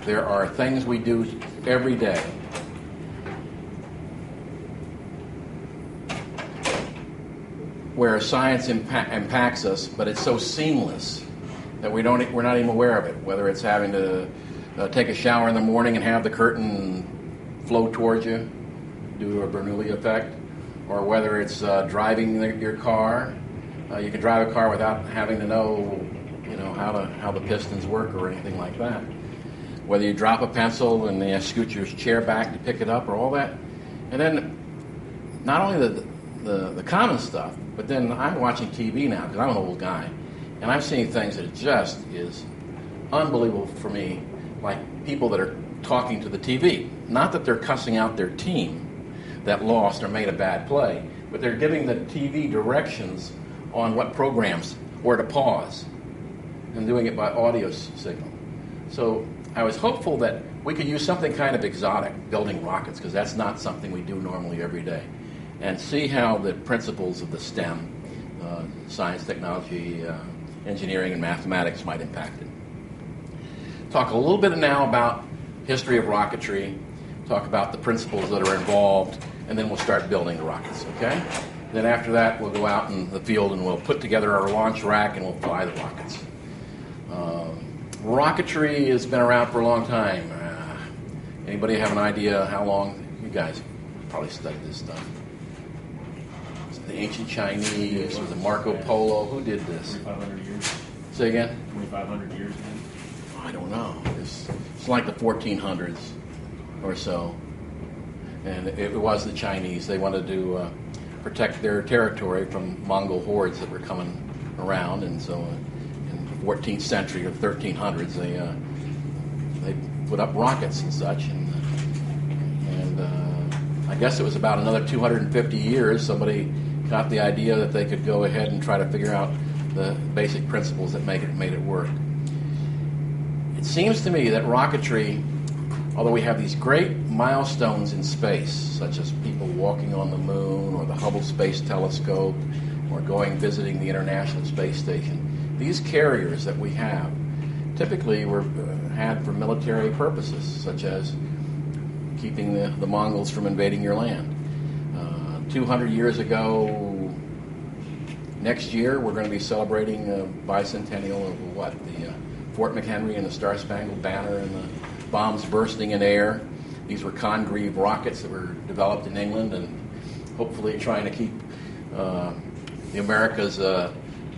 there are things we do every day where science impacts us, but it's so seamless that we're not even aware of it. Whether it's having to take a shower in the morning and have the curtain flow towards you due to a Bernoulli effect, or whether it's driving your car. You can drive a car without having to know, how the pistons work or anything like that. Whether you drop a pencil and you scoot your chair back to pick it up or all that. And then not only the common stuff, but then I'm watching TV now because I'm an old guy, and I'm seeing things that just is unbelievable for me, like people that are talking to the TV. Not that they're cussing out their team that lost or made a bad play, but they're giving the TV directions on what programs, where to pause, and doing it by audio signal. So I was hopeful that we could use something kind of exotic, building rockets, because that's not something we do normally every day, and see how the principles of the STEM, science, technology, engineering, and mathematics might impact it. Talk a little bit now about history of rocketry, talk about the principles that are involved, and then we'll start building the rockets, okay? Then after that, we'll go out in the field and we'll put together our launch rack and we'll fly the rockets. Rocketry has been around for a long time. Anybody have an idea how long? You guys probably studied this stuff. Was it the ancient Chinese? Was it Marco Polo? Who did this? 2,500 years. Say again? 2,500 years then? I don't know. It's like the 1400s or so. And it was the Chinese. They wanted to protect their territory from Mongol hordes that were coming around, and so in the 14th century or 1300s, they put up rockets and such, and I guess it was about another 250 years somebody got the idea that they could go ahead and try to figure out the basic principles that made it work. It seems to me that rocketry, although we have these great milestones in space, such as people walking on the moon or the Hubble Space Telescope or visiting the International Space Station, these carriers that we have typically were had for military purposes, such as keeping the Mongols from invading your land. 200 years ago, next year, we're going to be celebrating a bicentennial of the Fort McHenry and the Star-Spangled Banner and the bombs bursting in air. These were Congreve rockets that were developed in England and hopefully trying to keep the Americas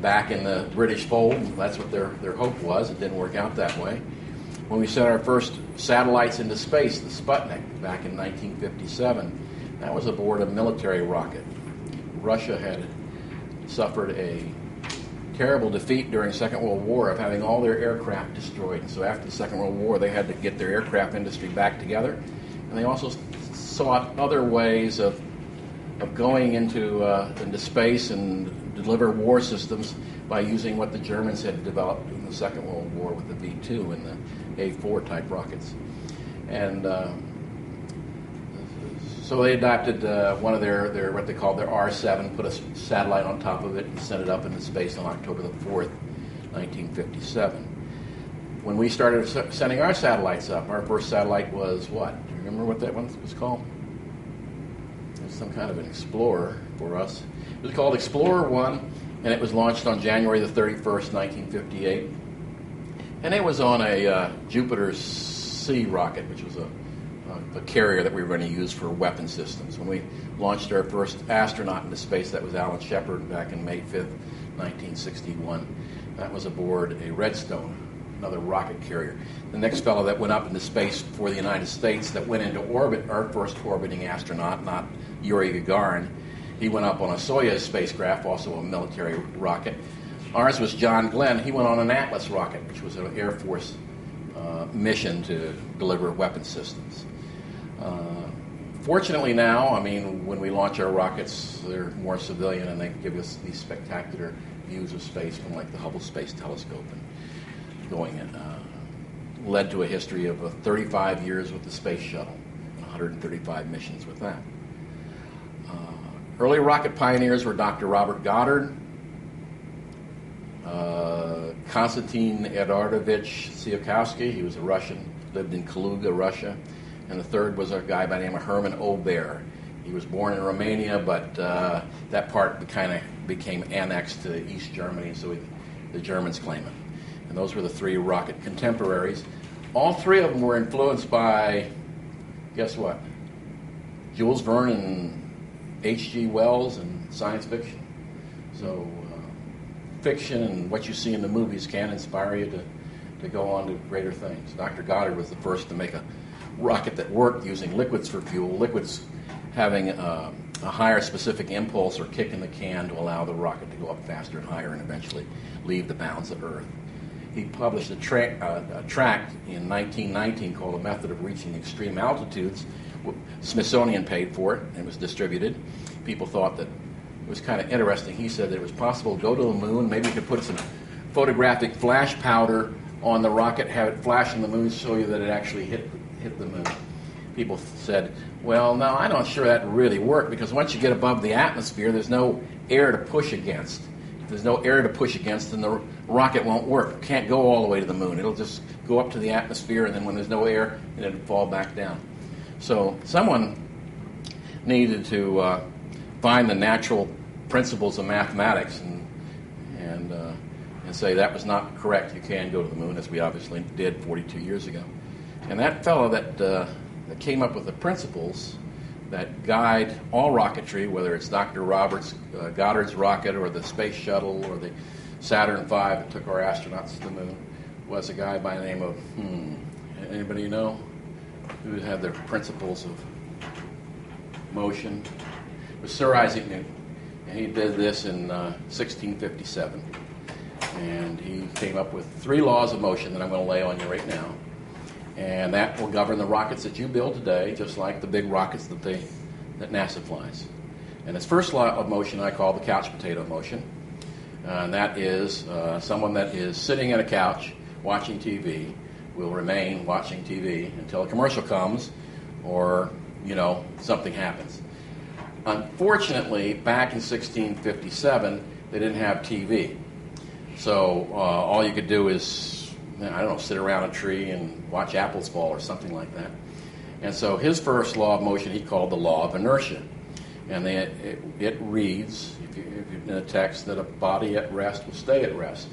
back in the British fold. That's what their hope was. It didn't work out that way. When we sent our first satellites into space, the Sputnik, back in 1957, that was aboard a military rocket. Russia had suffered a terrible defeat during the Second World War of having all their aircraft destroyed. And so after the Second World War, they had to get their aircraft industry back together. And they also sought other ways of going into space and deliver war systems by using what the Germans had developed in the Second World War with the V-2 and the A-4 type rockets. And so they adopted one of their what they called their R-7, put a satellite on top of it, and sent it up into space on October the 4th, 1957. When we started sending our satellites up, our first satellite was what? Do you remember what that one was called? It was some kind of an Explorer for us. It was called Explorer 1, and it was launched on January the 31st, 1958. And it was on a Jupiter C rocket, which was a carrier that we were going to use for weapon systems. When we launched our first astronaut into space, that was Alan Shepard back in May 5th, 1961. That was aboard a Redstone, another rocket carrier. The next fellow that went up into space for the United States that went into orbit, our first orbiting astronaut, not Yuri Gagarin, he went up on a Soyuz spacecraft, also a military rocket. Ours was John Glenn. He went on an Atlas rocket, which was an Air Force mission to deliver weapon systems. Fortunately now, I mean, when we launch our rockets, they're more civilian and they give us these spectacular views of space from like the Hubble Space Telescope and going in. Led to a history of 35 years with the space shuttle, 135 missions with that. Early rocket pioneers were Dr. Robert Goddard, Konstantin Eduardovich Tsiolkovsky. He was a Russian lived in Kaluga, Russia. And the third was a guy by the name of Herman Ober. He was born in Romania, but that part kind of became annexed to East Germany, so the Germans claim it. And those were the three rocket contemporaries. All three of them were influenced by, guess what? Jules Verne and H.G. Wells and science fiction. So fiction and what you see in the movies can inspire you to go on to greater things. Dr. Goddard was the first to make a rocket that worked using liquids for fuel, liquids having a higher specific impulse or kick in the can to allow the rocket to go up faster and higher and eventually leave the bounds of Earth. He published a tract in 1919 called A Method of Reaching Extreme Altitudes. Smithsonian paid for it and it was distributed. People thought that it was kind of interesting. He said that it was possible to go to the moon, maybe you could put some photographic flash powder on the rocket, have it flash on the moon, show you that it actually hit the moon. People said, well, no, I'm not sure that really worked because once you get above the atmosphere, there's no air to push against. If there's no air to push against, then the rocket won't work. It can't go all the way to the moon. It'll just go up to the atmosphere, and then when there's no air, it'll fall back down. So someone needed to find the natural principles of mathematics and say that was not correct. You can go to the moon, as we obviously did 42 years ago. And that fellow that came up with the principles that guide all rocketry, whether it's Dr. Goddard's rocket or the space shuttle or the Saturn V that took our astronauts to the moon, was a guy by the name of, anybody you know who had the principles of motion? It was Sir Isaac Newton. And he did this in 1657. And he came up with 3 laws of motion that I'm going to lay on you right now. And that will govern the rockets that you build today, just like the big rockets that NASA flies. And his first law of motion I call the couch potato motion. And that is someone that is sitting at a couch watching TV will remain watching TV until a commercial comes or, something happens. Unfortunately, back in 1657, they didn't have TV. So all you could do is, sit around a tree and watch apples fall or something like that. And so his first law of motion he called the law of inertia. And it reads, if you're in a text, that a body at rest will stay at rest.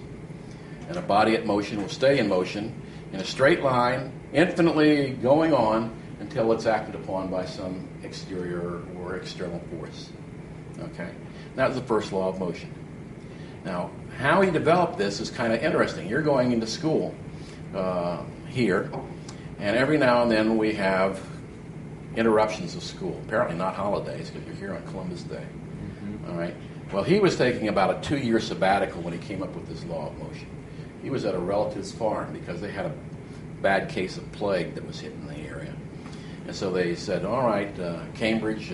And a body at motion will stay in motion in a straight line, infinitely going on until it's acted upon by some exterior or external force. Okay? That was the first law of motion. Now, how he developed this is kind of interesting. You're going into school here, and every now and then we have interruptions of school. Apparently not holidays, because you're here on Columbus Day. Mm-hmm. All right? Well, he was taking about a 2-year sabbatical when he came up with this law of motion. He was at a relative's farm because they had a bad case of plague that was hitting the area. And so they said, all right, Cambridge,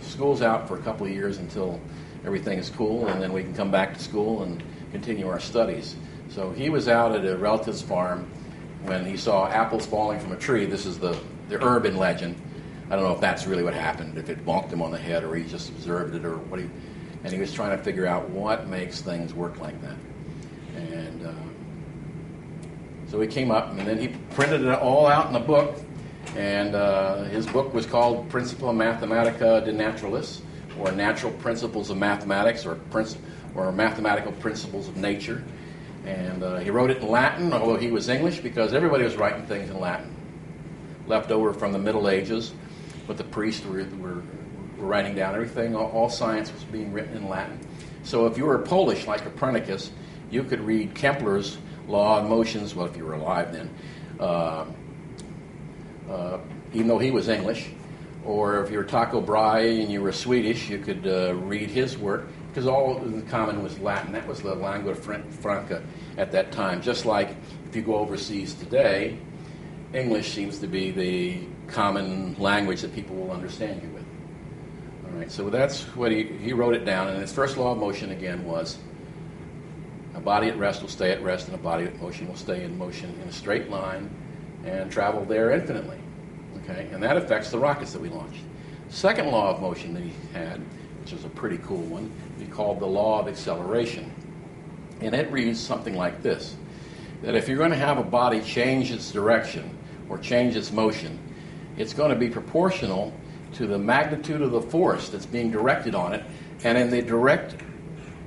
school's out for a couple of years until everything is cool, and then we can come back to school and continue our studies. So he was out at a relative's farm when he saw apples falling from a tree. This is the urban legend. I don't know if that's really what happened, if it bonked him on the head or he just observed it or what and he was trying to figure out what makes things work like that. And so he came up and then he printed it all out in a book, and his book was called Principia Mathematica de Naturalis, or Natural Principles of Mathematics, or Mathematical Principles of Nature. And he wrote it in Latin, although he was English, because everybody was writing things in Latin, left over from the Middle Ages. But the priests were writing down everything. All science was being written in Latin. So if you were Polish, like Copernicus, you could read Kepler's law of motions, well, if you were alive then, even though he was English. Or if you were Tycho Brahe and you were Swedish, you could read his work, because all in common was Latin. That was the lingua franca at that time. Just like if you go overseas today, English seems to be the common language that people will understand you with. All right, so that's what he wrote it down, and his first law of motion again was a body at rest will stay at rest, and a body at motion will stay in motion in a straight line and travel there infinitely. Okay, and that affects the rockets that we launched. Second law of motion that he had, which is a pretty cool one, he called the law of acceleration. And it reads something like this, that if you're going to have a body change its direction or change its motion, it's going to be proportional to the magnitude of the force that's being directed on it and in the direct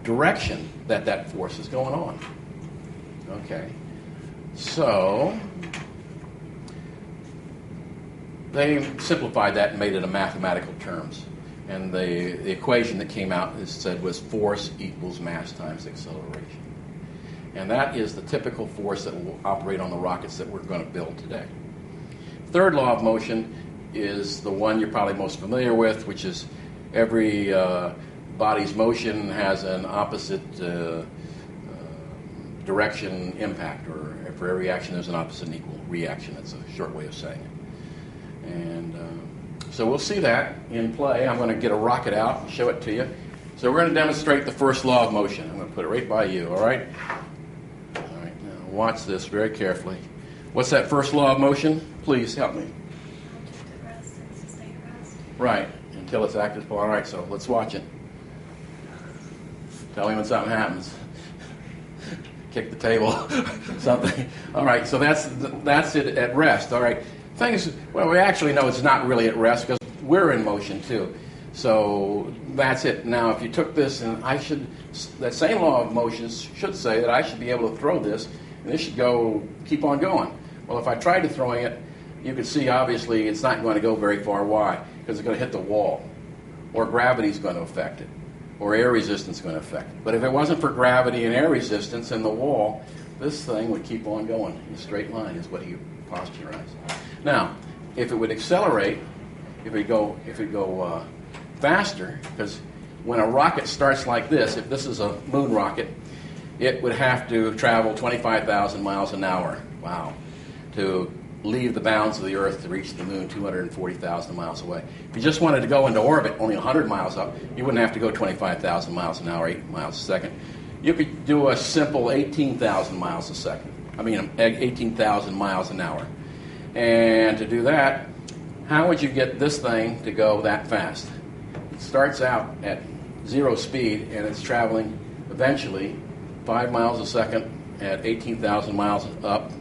direction that that force is going on. Okay. So they simplified that and made it in mathematical terms. And the equation that came out was force equals mass times acceleration. And that is the typical force that will operate on the rockets that we're going to build today. Third law of motion is the one you're probably most familiar with, which is every body's motion has an opposite direction impact, or for every action there's an opposite and equal reaction. That's a short way of saying it. And so we'll see that in play. I'm going to get a rocket out and show it to you. So we're going to demonstrate the first law of motion. I'm going to put it right by you, all right? All right, now watch this very carefully. What's that first law of motion? Please help me. Right, until it's acted upon. All right, so let's watch it. Tell me when something happens. Kick the table, something. All right, so that's it at rest. All right, well, we actually know it's not really at rest because we're in motion too. So that's it. Now, if you took this, and that same law of motion should say that I should be able to throw this, and this should keep on going. Well, if I tried to throwing it, you can see obviously it's not going to go very far. Why? Because it's going to hit the wall, or gravity is going to affect it, or air resistance is going to affect it. But if it wasn't for gravity and air resistance and the wall, this thing would keep on going in a straight line, is what he postularized. Now, if it would accelerate, if it go faster, because when a rocket starts like this, if this is a moon rocket, it would have to travel 25,000 miles an hour. Wow. To leave the bounds of the Earth to reach the moon 240,000 miles away. If you just wanted to go into orbit only 100 miles up, you wouldn't have to go 25,000 miles an hour, 8 miles a second. You could do a simple 18,000 miles a second. 18,000 miles an hour. And to do that, how would you get this thing to go that fast? It starts out at 0 speed, and it's traveling eventually 5 miles a second at 18,000 miles up.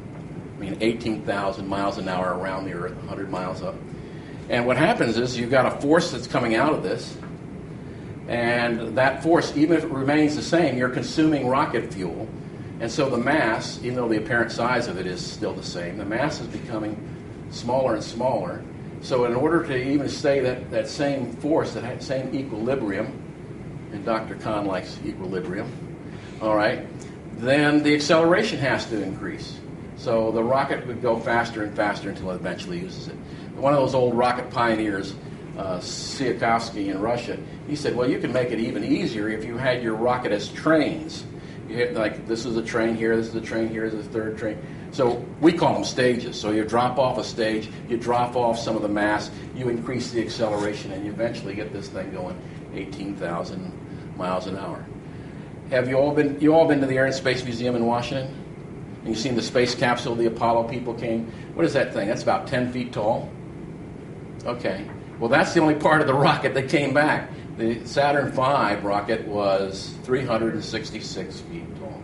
18,000 miles an hour around the Earth, 100 miles up. And what happens is you've got a force that's coming out of this, and that force, even if it remains the same, you're consuming rocket fuel. And so the mass, even though the apparent size of it is still the same, the mass is becoming smaller and smaller. So in order to even stay that same force, that same equilibrium, and Dr. Kahn likes equilibrium, all right, then the acceleration has to increase. So the rocket would go faster and faster until it eventually uses it. One of those old rocket pioneers, Tsiolkovsky in Russia, he said, well, you can make it even easier if you had your rocket as trains. You hit, like, this is a train here, this is a train here, this is a third train. So we call them stages. So you drop off a stage, you drop off some of the mass, you increase the acceleration, and you eventually get this thing going 18,000 miles an hour. Have you all been to the Air and Space Museum in Washington? And you've seen the space capsule, the Apollo people came. What is that thing? That's about 10 feet tall. Okay. Well, that's the only part of the rocket that came back. The Saturn V rocket was 366 feet tall.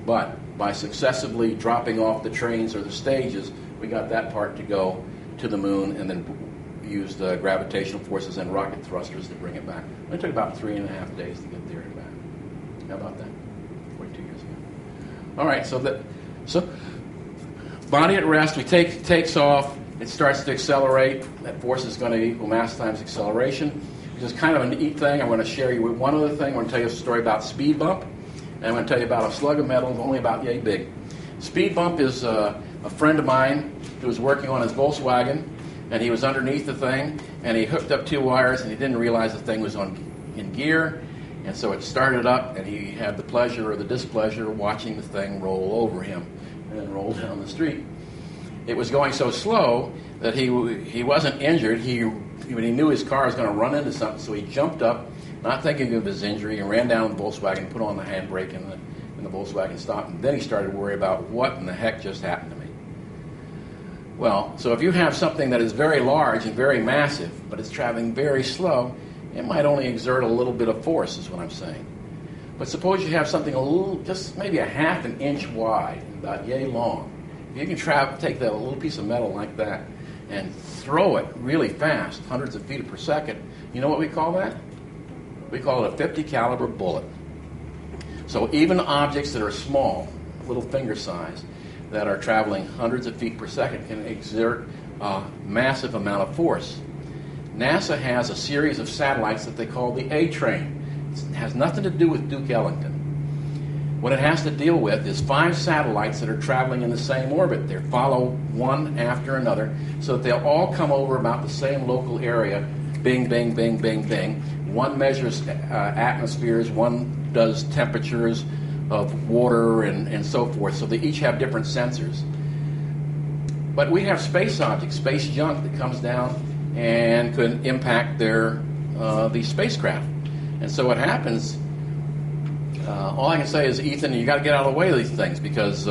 But by successively dropping off the trains or the stages, we got that part to go to the moon and then used gravitational forces and rocket thrusters to bring it back. It took about 3.5 days to get there and back. How about that? 42 years ago. All right, so body at rest, takes off, it starts to accelerate. That force is going to equal mass times acceleration, which is kind of a neat thing. I'm going to share you with one other thing. I'm going to tell you a story about speed bump, and I'm going to tell you about a slug of metal only about yay big. Speed bump is a friend of mine who was working on his Volkswagen, and he was underneath the thing, and he hooked up 2 wires, and he didn't realize the thing was in gear. And so it started up, and he had the pleasure or the displeasure of watching the thing roll over him and then roll down the street. It was going so slow that he wasn't injured. He knew his car was going to run into something, so he jumped up, not thinking of his injury, and ran down the Volkswagen, put on the handbrake, and the Volkswagen stopped. And then he started to worry about what in the heck just happened to me. Well, so if you have something that is very large and very massive, but it's traveling very slow, it might only exert a little bit of force, is what I'm saying. But suppose you have something just maybe a half an inch wide, about yay long, If you can take that little piece of metal like that and throw it really fast, hundreds of feet per second, you know what we call that? We call it a 50 caliber bullet. So even objects that are small, little finger size, that are traveling hundreds of feet per second can exert a massive amount of force. NASA has a series of satellites that they call the A-Train. It has nothing to do with Duke Ellington. What it has to deal with is 5 satellites that are traveling in the same orbit. They follow one after another so that they'll all come over about the same local area. Bing, bing, bing, bing, bing. One measures atmospheres, one does temperatures of water and so forth. So they each have different sensors. But we have space objects, space junk that comes down and could impact these spacecraft. And so what happens, all I can say is, Ethan, you got to get out of the way of these things, because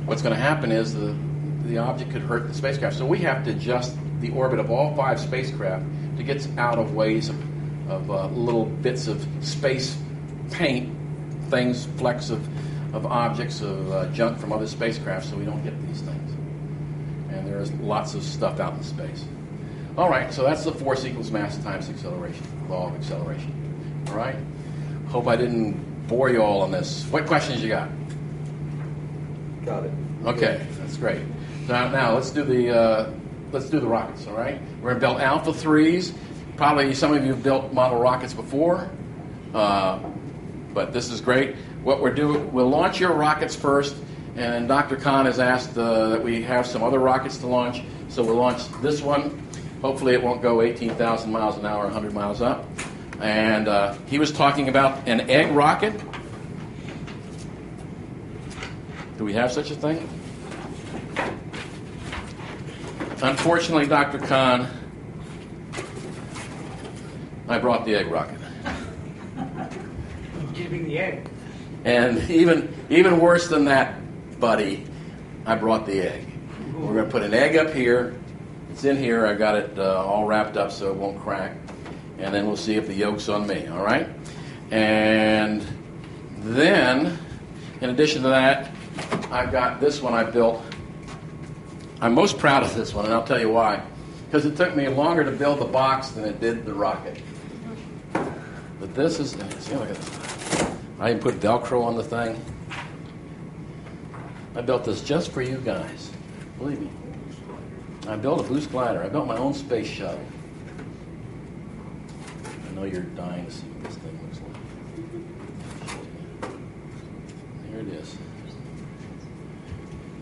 what's going to happen is the object could hurt the spacecraft. So we have to adjust the orbit of all 5 spacecraft to get out of ways of little bits of space paint, things, flecks of objects, of junk from other spacecraft, so we don't get these things. And there's lots of stuff out in space. All right, so that's the force equals mass times acceleration, law of acceleration. All right? Hope I didn't bore you all on this. What questions you got? Got it. Okay, that's great. Now let's do the rockets. All right, we're going to build Alpha 3s. Probably some of you have built model rockets before, but this is great. What we're doing, we'll launch your rockets first, and Dr. Khan has asked that we have some other rockets to launch, so we'll launch this one. Hopefully it won't go 18,000 miles an hour, 100 miles up. And he was talking about an egg rocket. Do we have such a thing? Unfortunately, Dr. Khan, I brought the egg rocket. Giving the egg. And even worse than that, buddy, I brought the egg. We're going to put an egg up here. It's in here. I got it all wrapped up so it won't crack. And then we'll see if the yolk's on me, all right? And then, in addition to that, I've got this one I built. I'm most proud of this one, and I'll tell you why. Because it took me longer to build the box than it did the rocket. But this is, see, look at this. I even put Velcro on the thing. I built this just for you guys. Believe me. I built a boost glider. I built my own space shuttle. I know you're dying to see what this thing looks like. Here it is.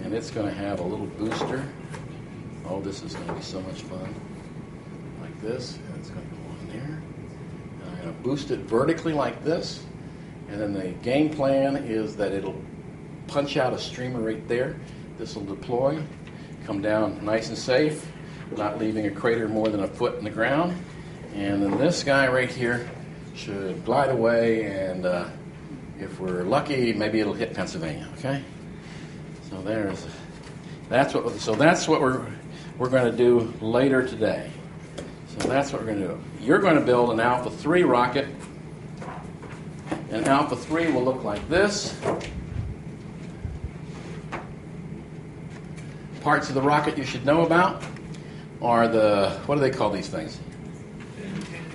And it's going to have a little booster. Oh, this is going to be so much fun. Like this. And it's going to go on there. And I'm going to boost it vertically like this. And then the game plan is that it'll punch out a streamer right there. This will deploy. Come down nice and safe, not leaving a crater more than a foot in the ground. And then this guy right here should glide away, and if we're lucky, maybe it'll hit Pennsylvania. Okay. So that's what we're going to do later today. So that's what we're going to do. You're going to build an Alpha 3 rocket, and Alpha 3 will look like this. Parts of the rocket you should know about are what do they call these things?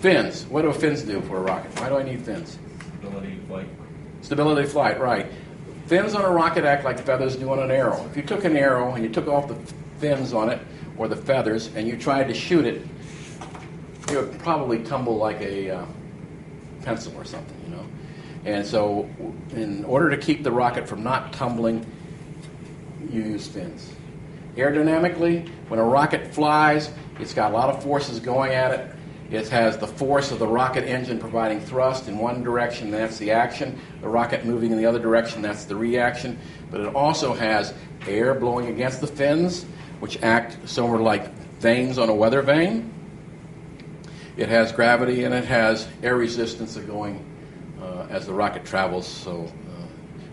Fins. What do fins do for a rocket? Why do I need fins? Stability of flight. Stability of flight, right. Fins on a rocket act like feathers do on an arrow. If you took an arrow and you took off the fins on it, or the feathers, and you tried to shoot it, it would probably tumble like a pencil or something, you know. And so in order to keep the rocket from not tumbling, you use fins. Aerodynamically, when a rocket flies, it's got a lot of forces going at it. It has the force of the rocket engine providing thrust in one direction, that's the action. The rocket moving in the other direction, that's the reaction. But it also has air blowing against the fins, which act sort of like vanes on a weather vane. It has gravity, and it has air resistance going as the rocket travels, so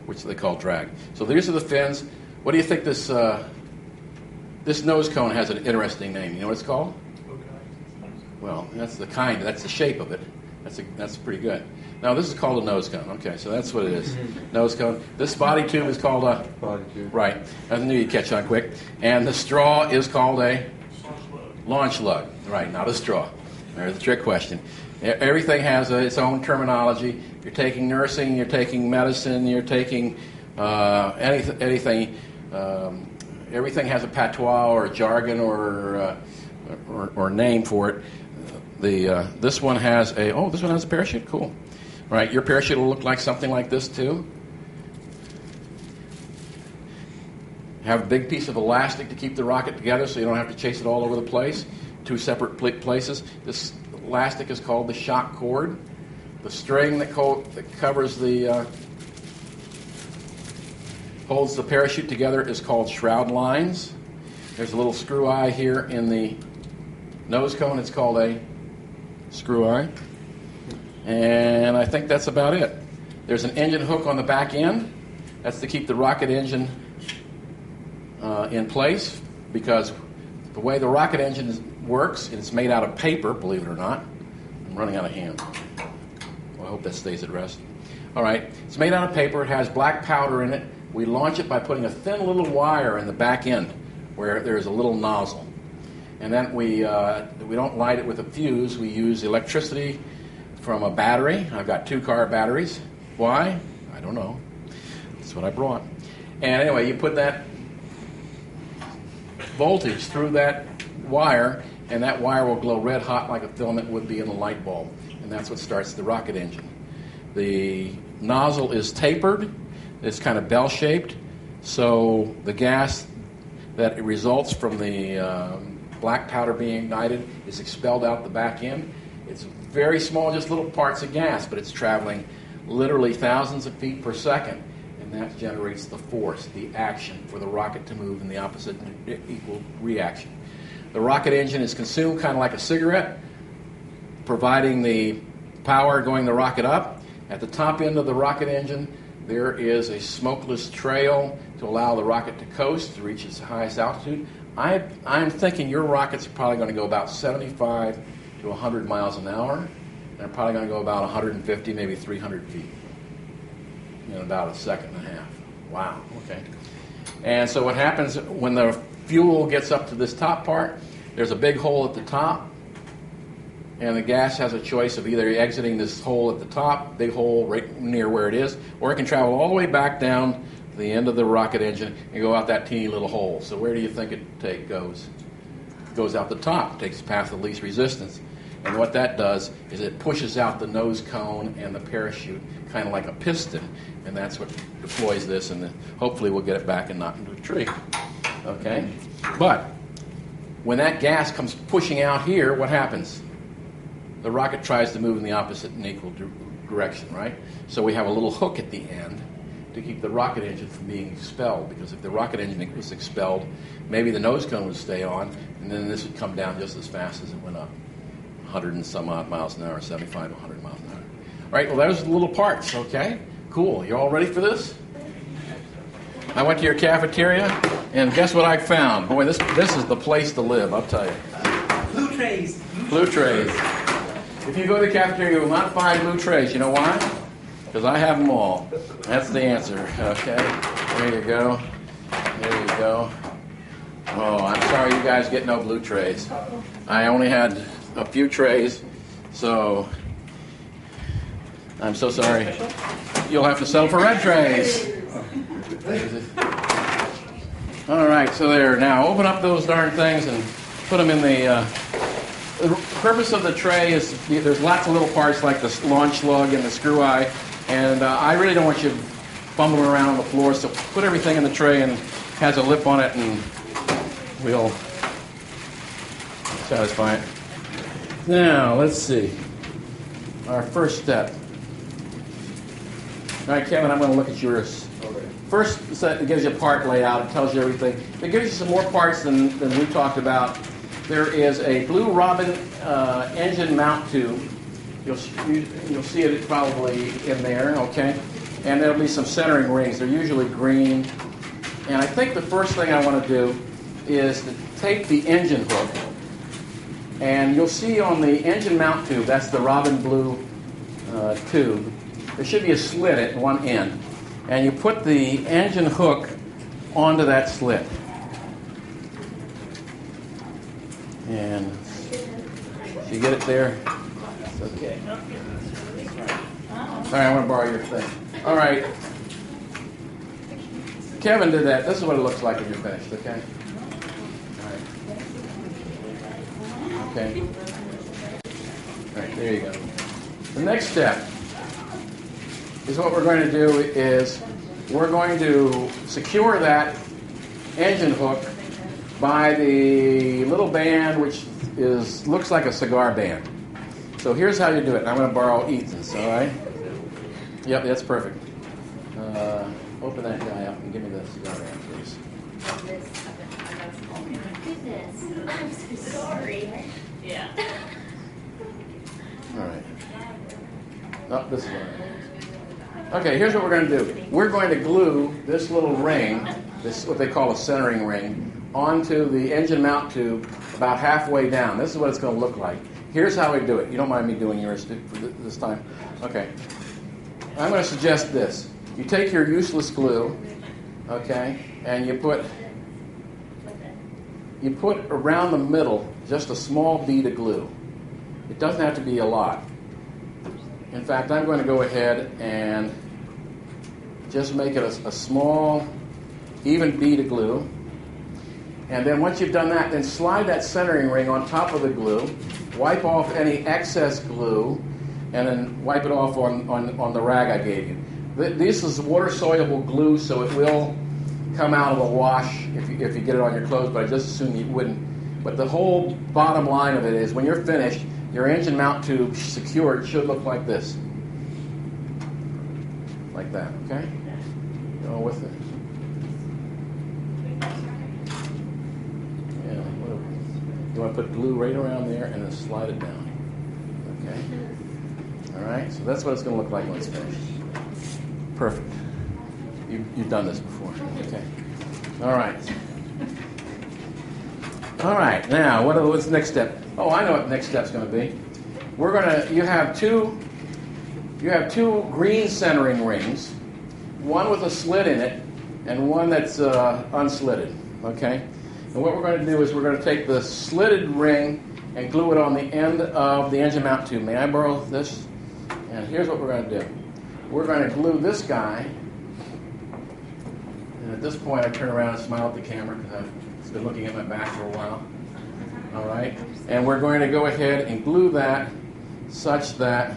which they call drag. So these are the fins. What do you think this nose cone has an interesting name? You know what it's called? Well, that's the shape of it. That's pretty good. No, this is called a nose cone. Okay, so that's what it is. Nose cone. This body tube is called a... Body tube. Right. I knew you'd catch on quick. And the straw is called a... Launch lug. Right, not a straw. There's the trick question. Everything has its own terminology. You're taking nursing, you're taking medicine, you're taking anything. Everything has a patois or a jargon or name for it. This one has a parachute. Cool. Right, your parachute will look like something like this too. Have a big piece of elastic to keep the rocket together so you don't have to chase it all over the place. Two separate places. This elastic is called the shock cord. The string that covers holds the parachute together is called shroud lines. There's a little screw eye here in the nose cone. It's called a screw eye. And I think that's about it. There's an engine hook on the back end. That's to keep the rocket engine in place, because the way the rocket engine works, it's made out of paper, believe it or not. I'm running out of hand. Well, I hope that stays at rest. All right, it's made out of paper. It has black powder in it. We launch it by putting a thin little wire in the back end where there's a little nozzle. And then we don't light it with a fuse. We use electricity from a battery. I've got 2-car batteries. Why? I don't know. That's what I brought. And anyway, you put that voltage through that wire, and that wire will glow red hot like a filament would be in a light bulb. And that's what starts the rocket engine. The nozzle is tapered. It's kind of bell-shaped. So the gas that results from the black powder being ignited is expelled out the back end. It's very small, just little parts of gas, but it's traveling literally thousands of feet per second, and that generates the force, the action for the rocket to move in the opposite equal reaction. The rocket engine is consumed kind of like a cigarette, providing the power going the rocket up. At the top end of the rocket engine, there is a smokeless trail to allow the rocket to coast to reach its highest altitude. I'm thinking your rockets are probably going to go about 75 to 100 miles an hour, and they're probably going to go about 150, maybe 300 feet in about a second and a half. Wow, okay. And so what happens when the fuel gets up to this top part, there's a big hole at the top, and the gas has a choice of either exiting this hole at the top, big hole right near where it is, or it can travel all the way back down to the end of the rocket engine and go out that teeny little hole. So where do you think it goes? It goes out the top. It takes the path of least resistance. And what that does is it pushes out the nose cone and the parachute, kind of like a piston, and that's what deploys this, and then hopefully we'll get it back and knock into a tree. Okay? But when that gas comes pushing out here, what happens? The rocket tries to move in the opposite and equal direction, right? So we have a little hook at the end to keep the rocket engine from being expelled, because if the rocket engine was expelled, maybe the nose cone would stay on, and then this would come down just as fast as it went up. 100 and some odd miles an hour, 75 to 100 miles an hour. All right, well, those are the little parts, okay? Cool. You all ready for this? I went to your cafeteria, and guess what I found? Boy, this is the place to live, I'll tell you. Blue trays. Blue trays. If you go to the cafeteria, you will not find blue trays. You know why? Because I have them all. That's the answer, okay? There you go. There you go. Oh, I'm sorry you guys get no blue trays. I only had a few trays, so I'm so sorry. You'll have to settle for red trays. All right, so there. Now open up those darn things and put them in the purpose of the tray is there's lots of little parts like the launch lug and the screw eye, and I really don't want you fumbling around on the floor, so put everything in the tray and has a lip on it, and we'll satisfy it. Now, let's see. Our first step. All right, Kevin, I'm going to look at yours. Okay. First set, it gives you a part layout. It tells you everything. It gives you some more parts than we talked about. There is a blue Robin engine mount tube. You'll see it probably in there, okay? And there'll be some centering rings. They're usually green. And I think the first thing I want to do is to take the engine hook, and you'll see on the engine mount tube, that's the Robin blue tube, there should be a slit at one end, and you put the engine hook onto that slit. And if you get it there, it's okay. Sorry, I want to borrow your thing. All right. Kevin did that. This is what it looks like when you're finished, okay? All right. Okay. All right, there you go. The next step is what we're going to do is we're going to secure that engine hook by the little band which looks like a cigar band. So here's how you do it. I'm going to borrow Ethan's, all right? Yep, that's perfect. Open that guy up and give me the cigar band, please. Oh my goodness. I'm so sorry. Yeah. All right. Oh, this is one. Okay, here's what we're going to do. We're going to glue this little ring, this what they call a centering ring, onto the engine mount tube about halfway down. This is what it's going to look like. Here's how we do it. You don't mind me doing yours this time? Okay. I'm going to suggest this. You take your useless glue, okay, and you put around the middle just a small bead of glue. It doesn't have to be a lot. In fact, I'm going to go ahead and just make it a small, even bead of glue. And then once you've done that, then slide that centering ring on top of the glue, wipe off any excess glue, and then wipe it off on the rag I gave you. This is water-soluble glue, so it will come out of the wash if you get it on your clothes, but I just assume you wouldn't. But the whole bottom line of it is when you're finished, your engine mount tube secured should look like this. Like that, okay? Go with it. Yeah, you want to put glue right around there and then slide it down. Okay? All right, so that's what it's going to look like when it's finished. Perfect. You've done this before. Okay. All right. All right. Now, what's the next step? Oh, I know what the next step's going to be. You have two green centering rings, one with a slit in it, and one that's unslitted. Okay. And what we're going to do is we're going to take the slitted ring and glue it on the end of the engine mount tube. May I borrow this? And here's what we're going to do. We're going to glue this guy. And at this point, I turn around and smile at the camera because I've been looking at my back for a while. All right? And we're going to go ahead and glue that such that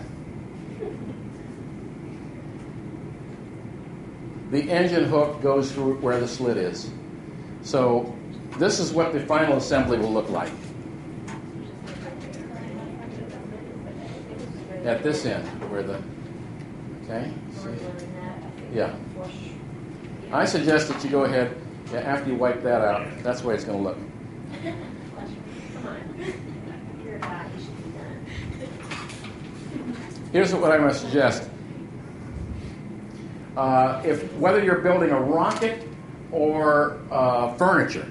the engine hook goes through where the slit is. So this is what the final assembly will look like. At this end, where the... Okay? See? Yeah. I suggest that you go ahead, after you wipe that out, that's the way it's going to look. Here's what I'm going to suggest. Whether you're building a rocket or furniture,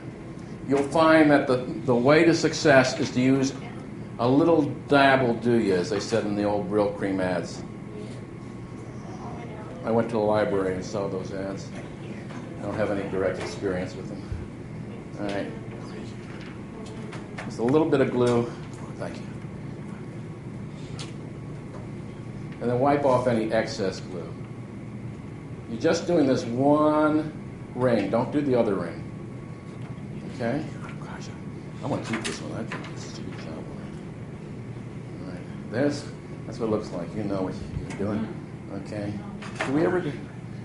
you'll find that the way to success is to use a little dab will do you, as they said in the old Brill Cream ads. I went to the library and saw those ads. I don't have any direct experience with them. All right. Just a little bit of glue. Thank you. And then wipe off any excess glue. You're just doing this one ring. Don't do the other ring. Okay? Oh, gosh, I want to keep this one. I think this is a good job. All right. That's what it looks like. You know what you're doing. Okay. Do we ever do?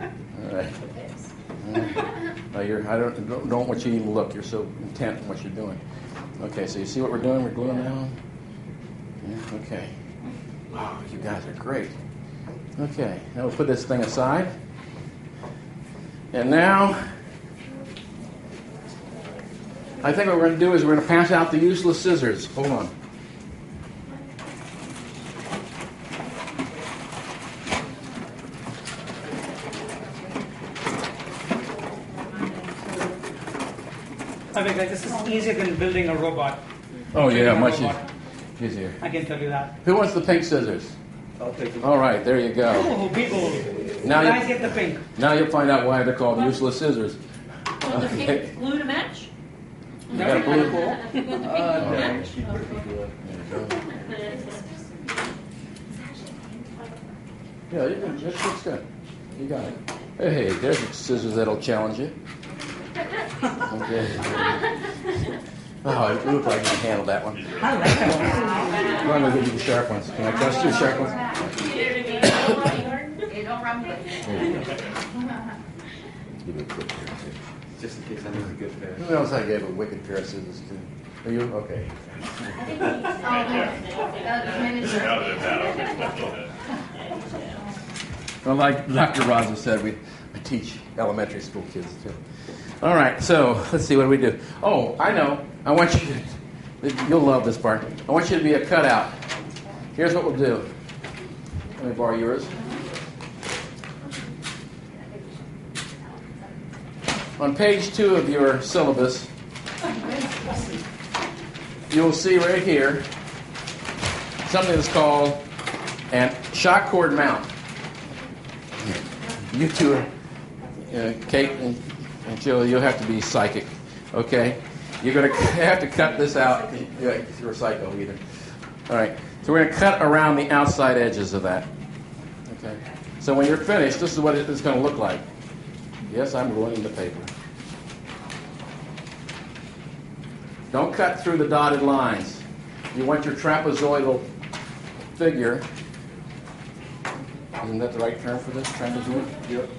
All right. I don't want you to even look. You're so intent on what you're doing. Okay, so you see what we're doing? We're gluing down. Yeah, okay. Wow, you guys are great. Okay, now we'll put this thing aside. And now, I think what we're going to do is we're going to pass out the useless scissors. Hold on. I mean, this is easier than building a robot. Oh, yeah, much easier. I can tell you that. Who wants the pink scissors? I'll take them. All right, there you go. Oh, people. Now Guys you, get the pink. now you'll find out why they're called useless scissors. Well, the Okay. pink glue to match? You got a blue? No, Okay. she's pretty good. Yeah, you can, this looks good. You got it. Hey, there's scissors that'll challenge you. Okay. Oh, you look like you can handle that one. I like that one. I'm going to give you the sharp ones. Can I trust you, sharp ones? You don't run with it. There you go. Give me a quick pair, too. Just in case I need a good pair. Who else I gave a wicked pair of scissors to? Are you? Okay. Well, like Dr. Raza said, we teach elementary school kids too. All right, so let's see, what do we do? Oh, I know. I want you to, you'll love this part. I want you to be a cutout. Here's what we'll do. Let me borrow yours. On page 2 of your syllabus, you'll see right here something that's called a shock cord mount. You two, Kate and Jill, you'll have to be psychic, okay? You're going to have to cut this out. You're psycho either. All right, so we're going to cut around the outside edges of that, okay? So when you're finished, this is what it's going to look like. Yes, I'm ruining the paper. Don't cut through the dotted lines. You want your trapezoidal figure. Isn't that the right term for this? Trapezoid? Yep.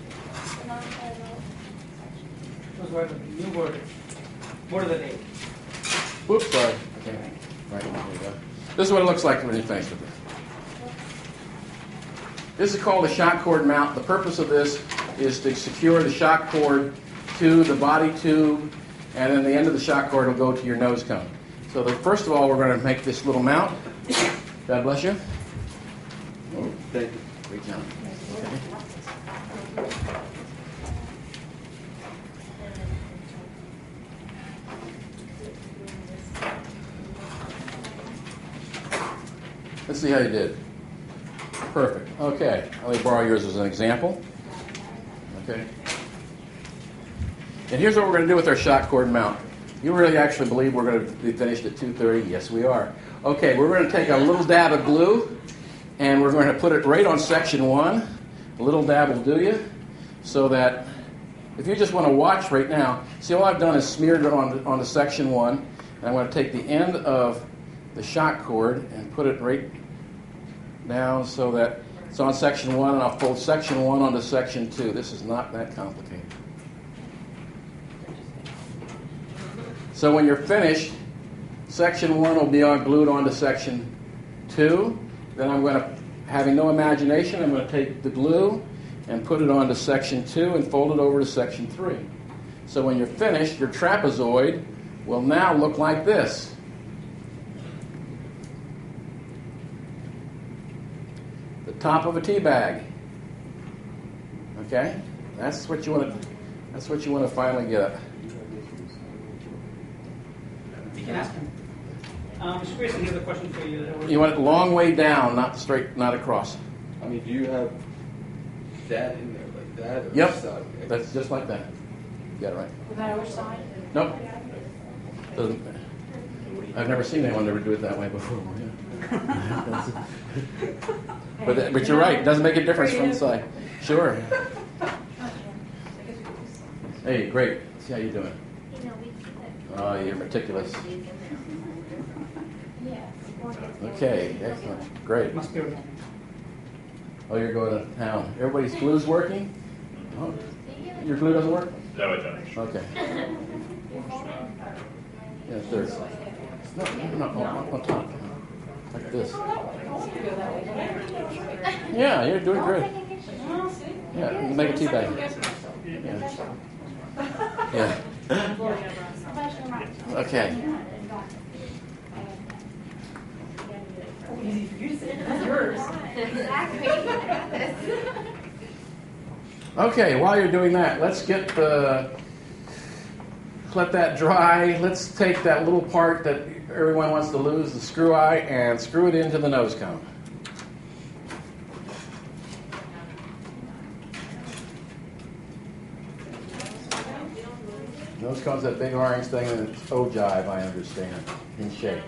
Those were the new word. Word of the day. Whoops, sorry. Okay. Right, there you go. This is what it looks like when you're finished with it. This is called a shock cord mount. The purpose of this is to secure the shock cord to the body tube, and then the end of the shock cord will go to your nose cone. So first of all, we're going to make this little mount. God bless you. Oh, thank you. Reach out. Okay. Let's see how you did. Perfect. Okay. Let me borrow yours as an example. Okay. And here's what we're going to do with our shock cord mount. You really actually believe we're going to be finished at 2:30? Yes, we are. Okay, we're going to take a little dab of glue, and we're going to put it right on section 1. A little dab will do you, so that if you just want to watch right now, see all I've done is smeared it on the section 1, and I'm going to take the end of the shock cord and put it right down so that it's on section 1, and I'll fold section 1 onto section 2. This is not that complicated. So when you're finished, section 1 will be glued onto section 2. Then I'm going to, having no imagination, I'm going to take the glue and put it onto section 2 and fold it over to section 3. So when you're finished, your trapezoid will now look like this. The top of a tea bag. Okay? That's what you want to finally get. You can ask him. Mr. Grayson, he has a question for you. You want it long way down, not straight, not across. I mean, do you have that in there like that? Or Yep. side? That's just like that. You got it right. Was that our side? Nope. Doesn't. I've never seen anyone ever do it that way before. Yeah. But you're right. It doesn't make a difference from the side. Sure. Hey, great. See how you doing. Oh, you're meticulous. Okay, excellent. Great. Must be okay. Oh, you're going to town. Everybody's glue's working? Oh, your glue doesn't work? No, it doesn't. Okay. Yeah, third. No, on top. Like this. Yeah, you're doing great. Yeah, you can make a tea bag. Yeah. Okay. Okay, while you're doing that, let's let that dry. Let's take that little part that everyone wants to lose, the screw eye, and screw it into the nose cone. Nose cone's that big orange thing, and it's ogive, I understand, in shape.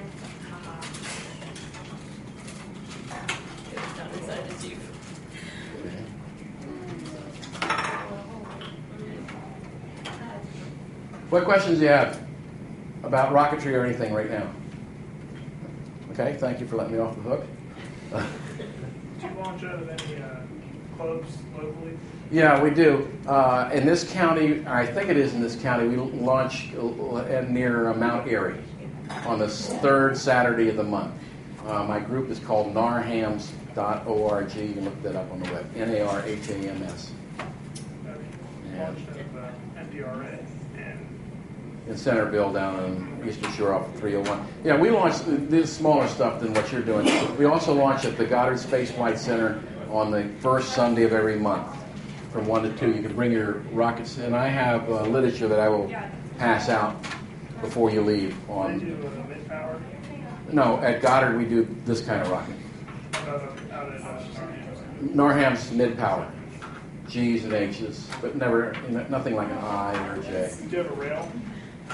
It's not as excited as you. What questions do you have about rocketry or anything right now? Okay, thank you for letting me off the hook. Do you launch out of any clubs locally? Yeah, we do. In this county, I think it is in this county, we launch near Mount Airy on the third Saturday of the month. My group is called narhams.org. You can look that up on the web. NARHAMS. Launched out of NDRA and In Centerville down on Eastern Shore off of 301. Yeah, we launched this smaller stuff than what you're doing. We also launch at the Goddard Space Flight Center on the first Sunday of every month from 1 to 2. You can bring your rockets, and I have literature that I will pass out before you leave. they On do mid-power No, at Goddard we do this kind of rocket. out at Narham's mid-power, G's and H's, but never nothing like an I or a J. Do you have a rail?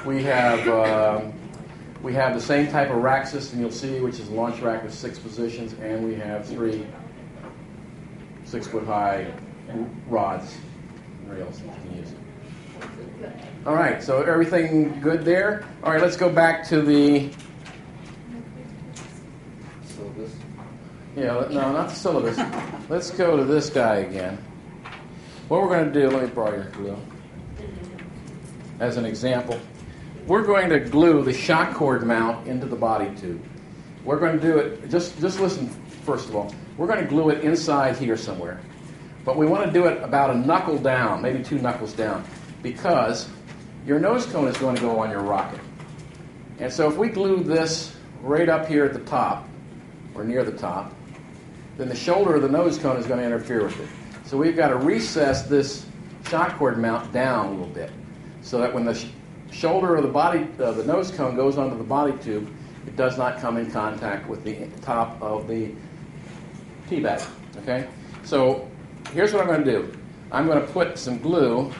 We have the same type of rack system you'll see, which is a launch rack with 6 positions, and we have 3 6-foot-high rods and rails that you can use. All right, so everything good there? All right, let's go back to the... Syllabus. Yeah, no, not the syllabus. Let's go to this guy again. What we're going to do, let me borrow your glue. As an example, we're going to glue the shock cord mount into the body tube. We're going to do it, just listen first of all. We're going to glue it inside here somewhere. But we want to do it about a knuckle down, maybe 2 knuckles down, because your nose cone is going to go on your rocket. And so if we glue this right up here at the top, or near the top, then the shoulder of the nose cone is going to interfere with it. So we've got to recess this shock cord mount down a little bit, so that when the shoulder of the body, the nose cone goes onto the body tube, it does not come in contact with the top of the tea bag. Okay? So here's what I'm going to do. I'm going to put some glue,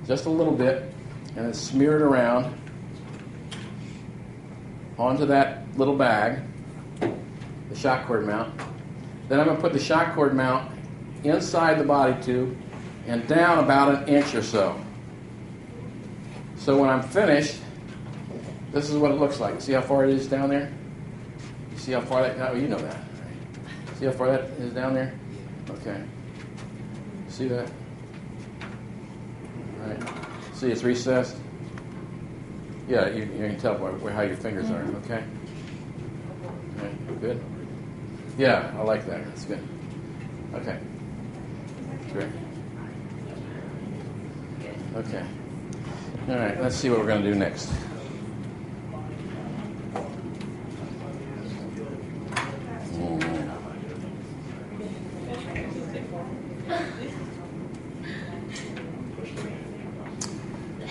just a little bit, and then smear it around onto that little bag, the shock cord mount. Then I'm going to put the shock cord mount inside the body tube and down about 1 inch or so. So when I'm finished, this is what it looks like. See how far it is down there? You see how far that, oh, you know that. Right? See how far that is down there? Okay. See that? All right. See, it's recessed. Yeah, you can tell how your fingers are. Okay. Okay. Good. Yeah, I like that. That's good. Okay. Great. Okay. All right. Let's see what we're going to do next.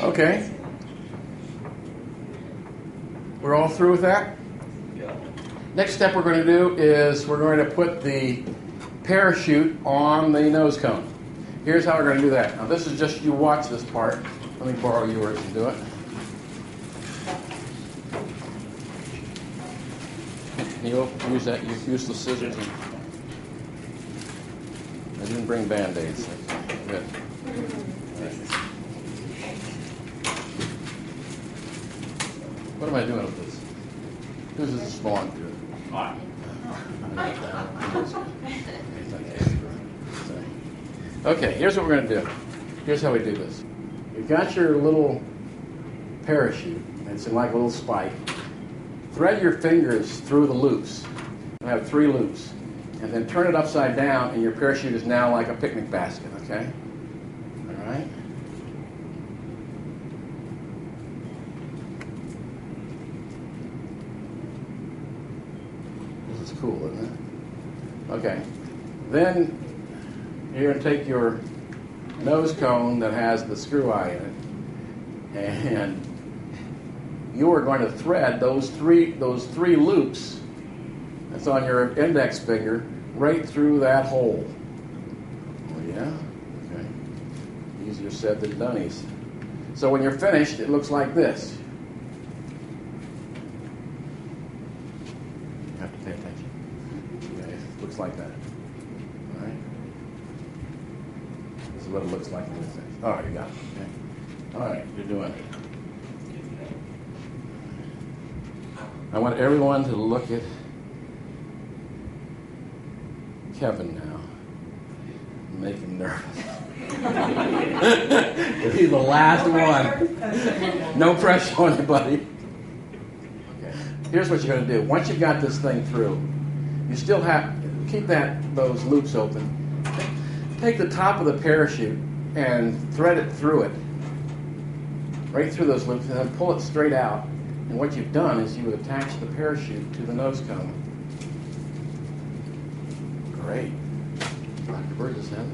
Okay. We're all through with that? Yeah. Next step we're going to do is we're going to put the parachute on the nose cone. Here's how we're going to do that. Now this is just, you watch this part. Let me borrow yours and do it. You use that, you use the scissors. And I didn't bring Band-Aids. Good. All right. What am I doing with this? Who's this belong to? Okay, here's what we're going to do. Here's how we do this. You've got your little parachute. It's in like a little spike. Thread your fingers through the loops. You have 3 loops. And then turn it upside down, and your parachute is now like a picnic basket, okay? All right? This is cool, isn't it? Okay. Then you're going to take your nose cone that has the screw eye in it, and you are going to thread those three loops that's on your index finger right through that hole. Oh, yeah? Okay. Easier said than done. So when you're finished, it looks like this. You have to pay attention. Okay, it looks like that. All right. This is what it looks like when it's finished. All right, you got it. Okay. All right, you're doing it. I want everyone to look at Kevin now. Make him nervous. If he's the last one. No pressure on anybody. Okay. Here's what you're going to do. Once you've got this thing through, you still have keep those loops open. Take the top of the parachute and thread it through it, right through those loops, and then pull it straight out. And what you've done is you would attach the parachute to the nose cone. Great. Dr. Burgess, huh?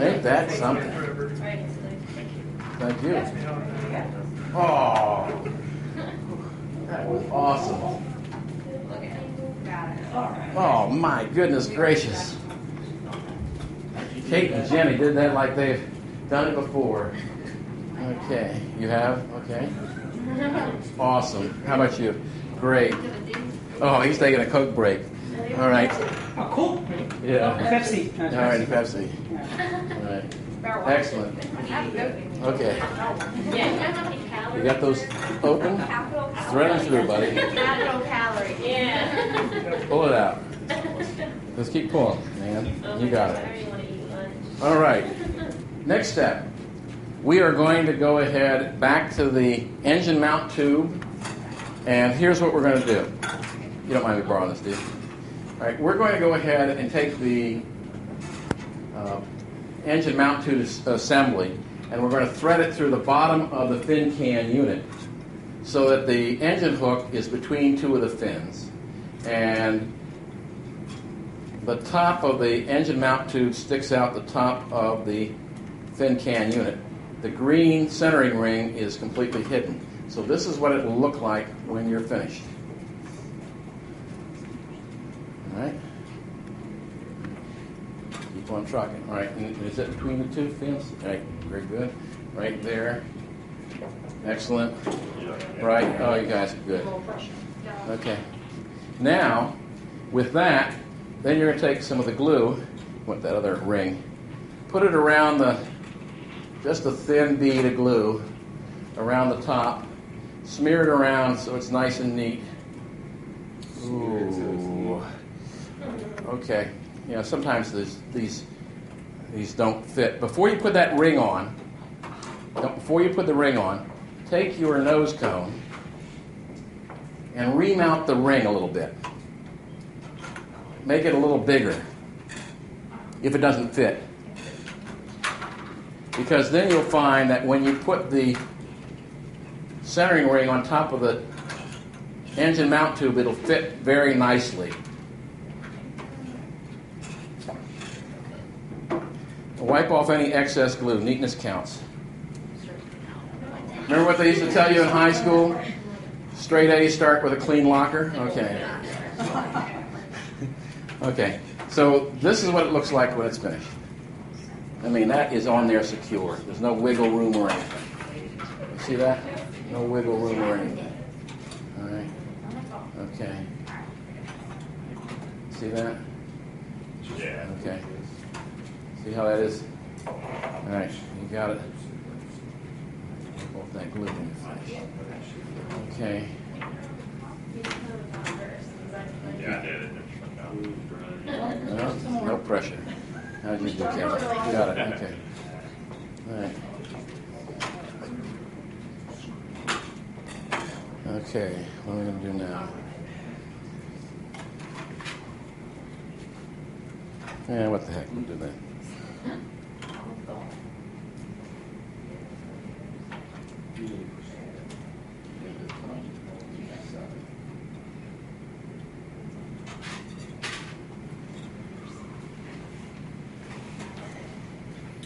Ain't that something? Thank you. Oh, that was awesome. Oh, my goodness gracious. Kate and Jenny did that like they've done it before. Okay, you have? Okay. Awesome. How about you? Great. Oh, he's taking a Coke break. All right. Oh, cool. Yeah. Pepsi. All right, Pepsi. All right. Excellent. Okay. You got those open? Thread them through, buddy. Capital calorie. Yeah. Pull it out. Let's keep pulling, man. You got it. All right. Next step. We are going to go ahead back to the engine mount tube, and here's what we're going to do. You don't mind me borrowing this, do you? All right, we're going to go ahead and take the engine mount tube assembly, and we're going to thread it through the bottom of the fin can unit so that the engine hook is between two of the fins, and the top of the engine mount tube sticks out the top of the fin can unit. The green centering ring is completely hidden. So this is what it will look like when you're finished. All right. Keep on trucking. All right. And is it between the two fins? All right. Very good. Right there. Excellent. Right. Oh, you guys are good. Okay. Now, with that, then you're going to take some of the glue, with that other ring, put it around just a thin bead of glue around the top, smear it around so it's nice and neat. Ooh. Okay. You know, sometimes these don't fit. Before you put that ring on, take your nose cone and remount the ring a little bit. Make it a little bigger if it doesn't fit. Because then you'll find that when you put the centering ring on top of the engine mount tube, it'll fit very nicely. Wipe off any excess glue. Neatness counts. Remember what they used to tell you in high school? Straight A's start with a clean locker? Okay. Okay. So this is what it looks like when it's finished. I mean, that is on there secure. There's no wiggle room or anything. You see that? No wiggle room or anything. All right. Okay. See that? Yeah. Okay. See how that is? All right. You got it. Wipe off that glue when you finish. Okay. Yeah, I did it. No pressure. How'd you do, Kevin? Got it. Okay. All right. Okay. What are we going to do now? Yeah, what the heck? We'll do that.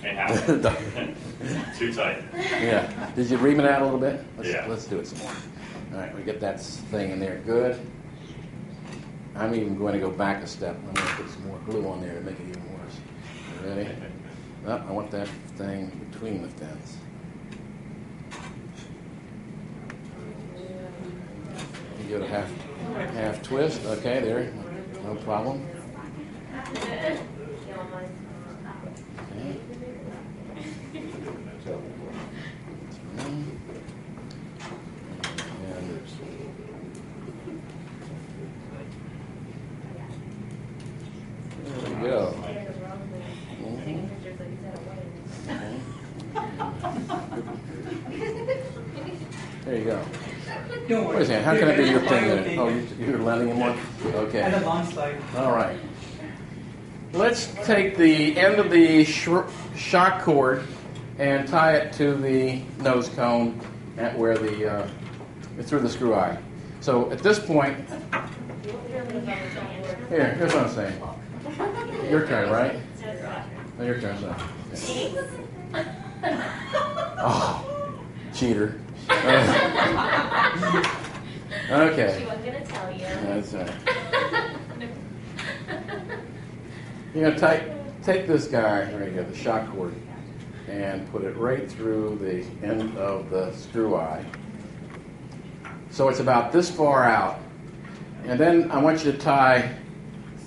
It happened. Too tight. Yeah. Did you ream it out a little bit? Yeah. Let's do it some more. All right, we get that thing in there good. I'm even going to go back a step. I'm going to put some more glue on there to make it even worse. You ready? Oh, I want that thing between the fins. You give it a half twist. Okay, there. No problem. Okay. There we go. There you go. Don't worry. Wait a second, how can I be your thing in it? Oh, you're lending him one? Okay. And a long slide. All right. Let's take the end of the shock cord and tie it to the nose cone at where the through the screw eye. So at this point, here's what I'm saying. Your turn, right? No, your turn, son. Okay. Oh, cheater. Okay. She wasn't gonna tell you. That's right. You're going to take this guy, there you go, the shock cord, and put it right through the end of the screw eye. So it's about this far out. And then I want you to tie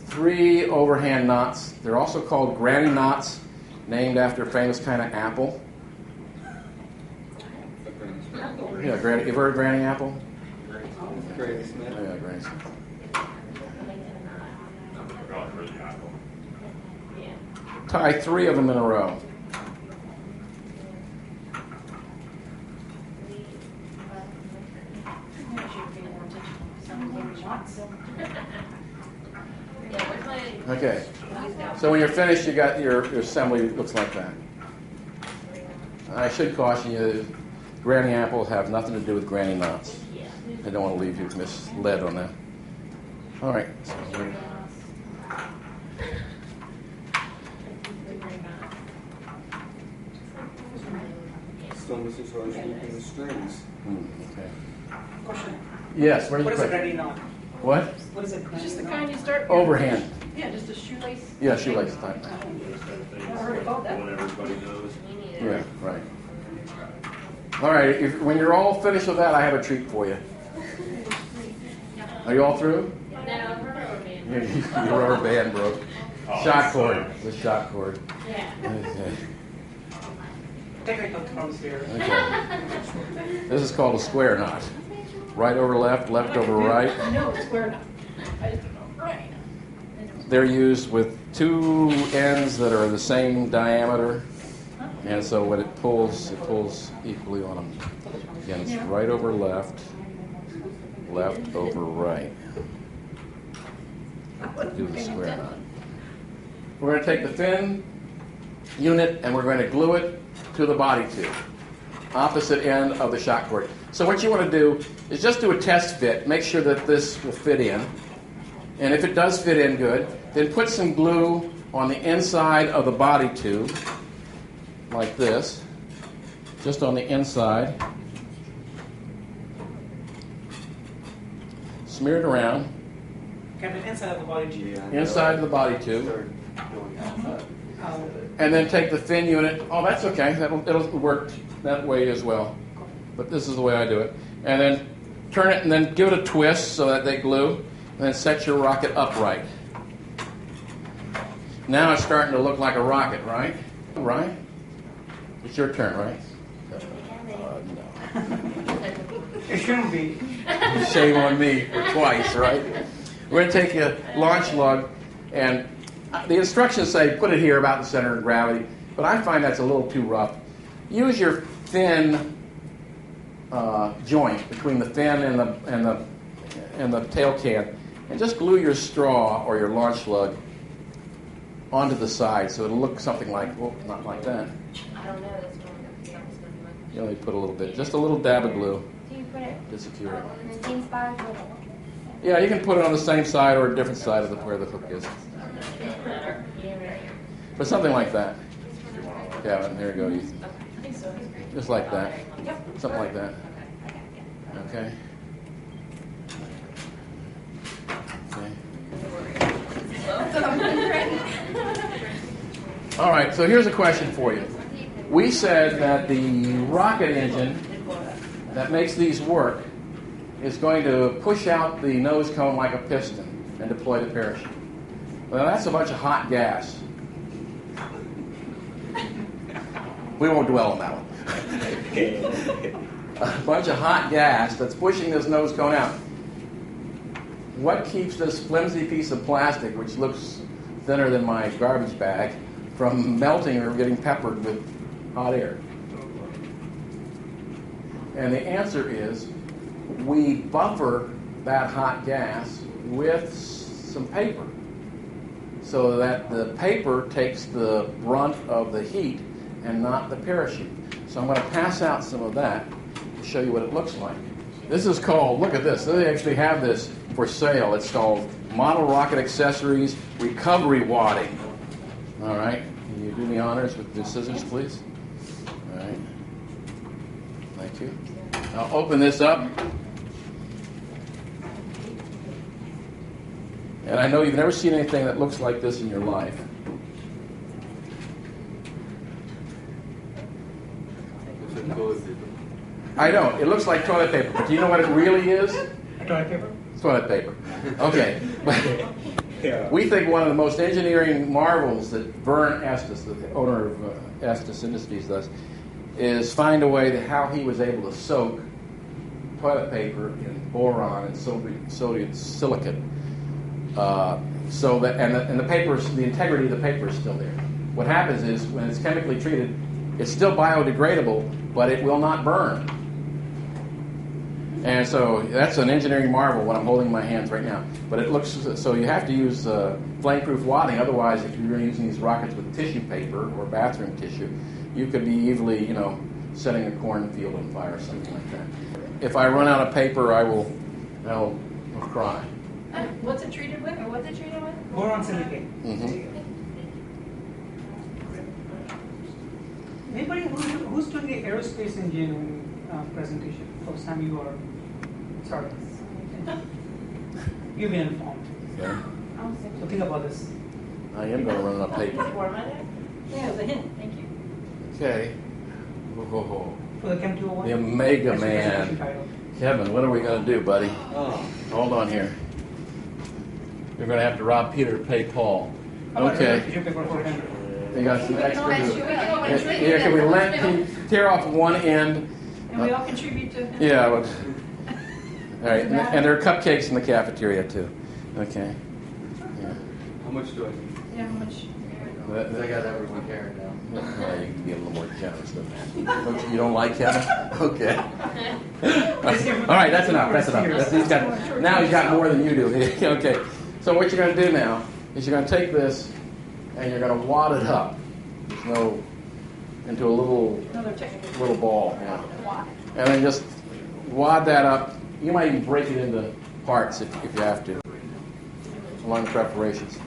3 overhand knots. They're also called granny knots, named after a famous kind of apple. Yeah, granny. You've heard of granny apple? Granny Smith. Oh, yeah, Granny Smith. Tie 3 of them in a row. Okay. So when you're finished, you got your assembly looks like that. I should caution you, granny apples have nothing to do with granny knots. I don't want to leave you misled on that. All right. So Still missing so I was looping the strings. okay. Question. Yes. Where's What the is a question? granny knot? What? What is a granny Just the knot? kind you start. Overhand. Yeah, just a shoelace. Yeah, shoelace type. What everybody knows. Yeah, right. All right. When you're all finished with that, I have a treat for you. Are you all through? No, her Your rubber band broke. Shock cord. The shock cord. Yeah. Okay. Technical terms here. Okay. This is called a square knot. Right over left, left over right. No, it's square enough. I just don't know. Right. They're used with 2 ends that are the same diameter, and so when it pulls equally on them. Again, it's right over left, left over right. Do the square knot. We're going to take the fin unit and we're going to glue it to the body tube, opposite end of the shock cord. So what you want to do is just do a test fit. Make sure that this will fit in. And if it does fit in good, then put some glue on the inside of the body tube, like this, just on the inside. Smear it around. Captain, inside of the body tube. Inside of the body tube. Start going outside. And then take the fin unit. Oh, that's okay. It'll work that way as well. But this is the way I do it. And then turn it and then give it a twist so that they glue. And then set your rocket upright. Now it's starting to look like a rocket, right? Right? It's your turn, right? No. It shouldn't be. Shame on me for twice, right? We're going to take a launch lug, and the instructions say put it here about the center of gravity, but I find that's a little too rough. Use your fin joint between the fin and the tail can, and just glue your straw or your launch lug onto the side so it'll look something like, well, not like that. I don't know. That's what I'm You only put a little bit, just a little dab of glue Do you put it to secure it. on the same spot? Yeah, you can put it on the same side or a different side of where the hook is. But something like that. Kevin, there you go. Just like that. Something like that. Okay. Okay. All right, so here's a question for you. We said that the rocket engine that makes these work is going to push out the nose cone like a piston and deploy the parachute. Well, that's a bunch of hot gas. We won't dwell on that one. A bunch of hot gas that's pushing this nose cone out. What keeps this flimsy piece of plastic, which looks thinner than my garbage bag, from melting or getting peppered with hot air? And the answer is we buffer that hot gas with some paper so that the paper takes the brunt of the heat and not the parachute. So I'm going to pass out some of that to show you what it looks like. This is called, look at this, they actually have this for sale. It's called Model Rocket Accessories Recovery Wadding. All right, can you do me honors with the scissors, please? All right, thank you. I'll open this up. And I know you've never seen anything that looks like this in your life. I know, it looks like toilet paper, but do you know what it really is? Toilet paper? It's toilet paper. Okay. We think one of the most engineering marvels that Vern Estes, the owner of Estes Industries, does, is find a way to how he was able to soak toilet paper in boron and sodium silicate, so that and the papers, the integrity of the paper is still there. What happens is when it's chemically treated, it's still biodegradable, but it will not burn. And so that's an engineering marvel when I'm holding my hands right now. But it looks, so you have to use flame-proof wadding. Otherwise, if you're using these rockets with tissue paper or bathroom tissue, you could be easily, setting a cornfield on fire or something like that. If I run out of paper, I'll cry. What's it treated with, or what's it treated with? Boron silicate. Mm-hmm. Anybody who's doing the aerospace engineering presentation? First time you are, sorry. You've been informed. Okay. So think about this. I am going to run out of paper. Yeah, it was a hint. Thank you. Okay. Whoa. For the Chem 201? The Omega That's the Man. presentation title. Kevin, what are we going to do, buddy? Hold on here. You're going to have to rob Peter to pay Paul. How about Okay. tissue paper for him? You got some extra. Can Here, can we tear off one end? And we all contribute to him? Yeah. All right. And there are cupcakes in the cafeteria, too. Okay. Yeah. How much do I need? Yeah, how much? I got everyone carrying now. Well, you can be a little more generous than that. You don't like Kevin? Okay. All right, that's enough. Now he's got more than you do. Okay. So what you're going to do now is you're going to take this and you're going to wad it up. Into a little ball. Yeah. And then just wad that up. You might even break it into parts if you have to, along the preparations.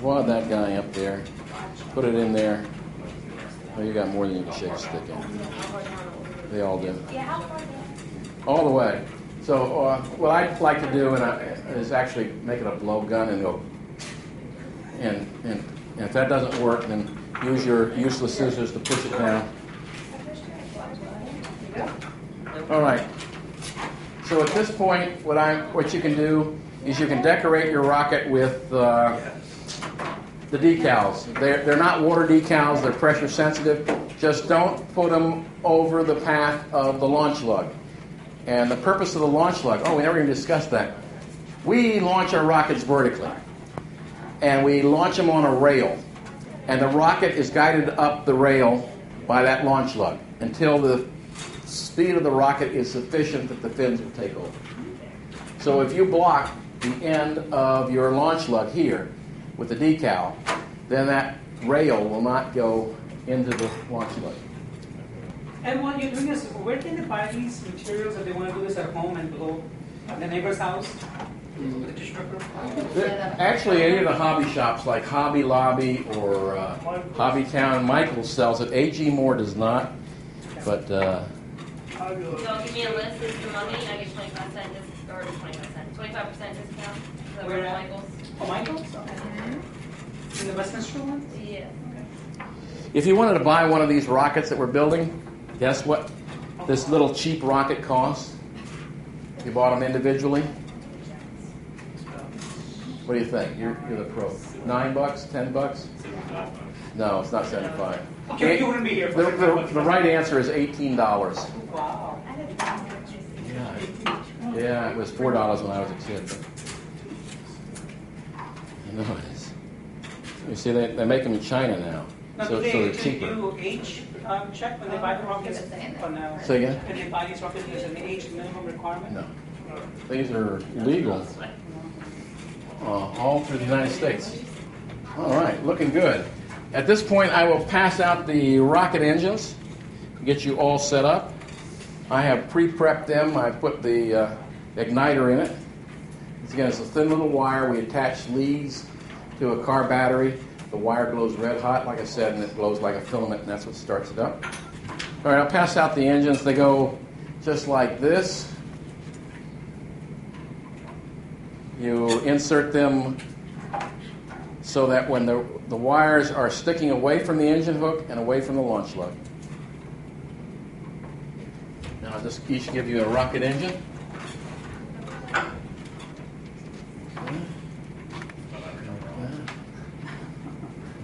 Wad that guy up there. Put it in there. Oh, you got more than you can shake a stick in. They all do. All the way. So what I'd like to do is actually make it a blow gun and go. And if that doesn't work, then use your useless scissors to push it down. All right. So at this point, what you can do is you can decorate your rocket with the decals. They're not water decals. They're pressure sensitive. Just don't put them over the path of the launch lug. And the purpose of the launch lug, we never even discussed that. We launch our rockets vertically. And we launch them on a rail. And the rocket is guided up the rail by that launch lug until the speed of the rocket is sufficient that the fins will take over. So if you block the end of your launch lug here with the decal, then that rail will not go into the launch lug. And while you're doing this, where can they buy these materials if they want to do this at home and blow at the neighbor's house? With the tissue paper? Actually, any of the hobby shops like Hobby Lobby or Hobby Town, Michael's sells it. A.G. Moore does not. But So give me a list of the money, I get 25% discount, or 25%, 25% discount. The Where at? Michaels. Oh, Michael's? In the Westminster one? Yeah. If you wanted to buy one of these rockets that we're building, guess what this little cheap rocket costs? If you bought them individually? What do you think? You're the pro. $9, $10? No, it's not 75. Okay, you wouldn't be here. The right answer is $18. Wow. Yeah, it was $4 when I was a kid. I know it is. You see, they make them in China now, Now, so do they're they cheaper. do age check when they buy the rockets? Or no? Say again? Can they buy these rockets as an age minimum requirement? No, these are legal all through the United States. All right, looking good. At this point, I will pass out the rocket engines, get you all set up. I have pre-prepped them. I put the igniter in it. Again, it's a thin little wire. We attach leads to a car battery. The wire glows red hot, like I said, and it glows like a filament, and that's what starts it up. All right, I'll pass out the engines. They go just like this. You insert them so that when the wires are sticking away from the engine hook and away from the launch lug. Now I'll just each give you a rocket engine.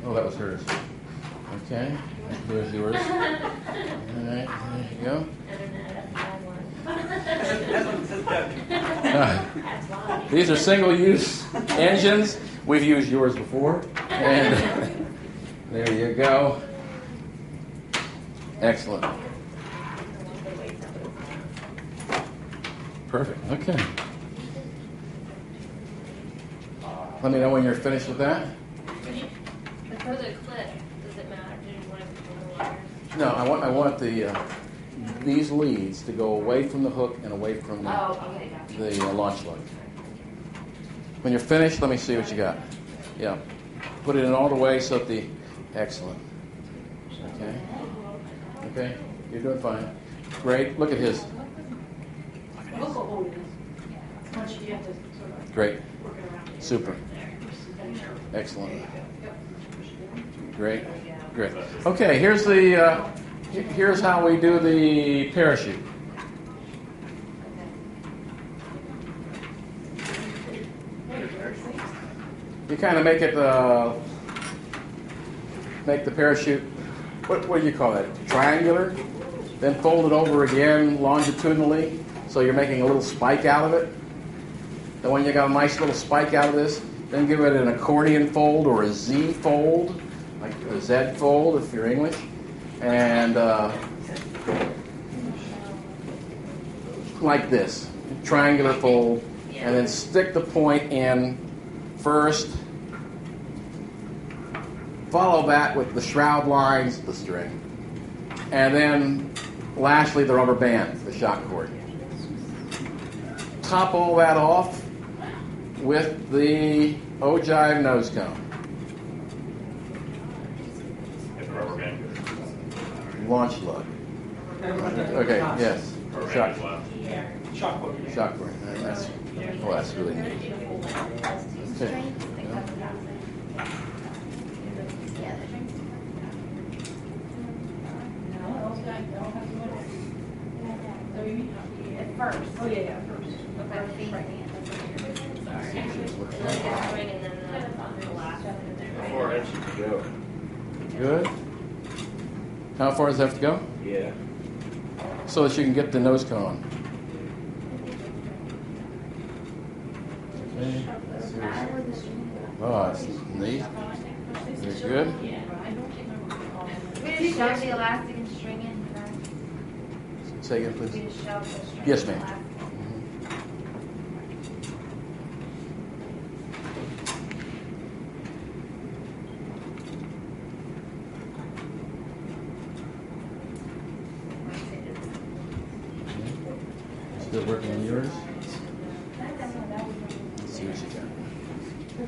Oh, that was hers. Okay, here's yours. All right, there you go. These are single-use engines. We've used yours before. And there you go. Excellent. Perfect. Okay. Let me know when you're finished with that. For the clip, does it matter? Do you want it from the wires? No, I want these leads to go away from the hook and away from Okay, gotcha. the launch lug. When you're finished, let me see what you got. Yeah. Put it in all the way so that excellent. Okay. Okay. You're doing fine. Great. Look at his. Great. Super. Excellent. Great. Great. Okay, here's how we do the parachute. You kind of make the parachute, what do you call that? Triangular? Then fold it over again longitudinally, so you're making a little spike out of it. Then when you got a nice little spike out of this, then give it an accordion fold or a Z fold, like a Z fold if you're English. And like this, triangular fold, and then stick the point in first. Follow that with the shroud lines, the string. And then lastly, the rubber band, the shock cord. Top all that off with the ogive nose cone. Launch lug. Okay, yes. Shock cord. Shock cord. That's really neat. Okay. First. Oh, yeah, first. Good. How far does it have to go? Yeah. So that you can get the nose cone. Okay. Oh, that's neat. Very good. We just shove the elastic and string in, right? Say again, We please. just shove the string. Yes, ma'am. Still working on yours? Let's see what you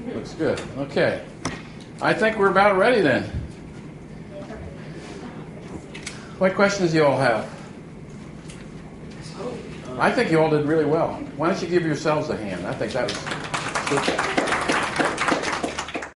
got. Looks good. Okay. I think we're about ready then. What questions do you all have? I think you all did really well. Why don't you give yourselves a hand? I think that was Thank you.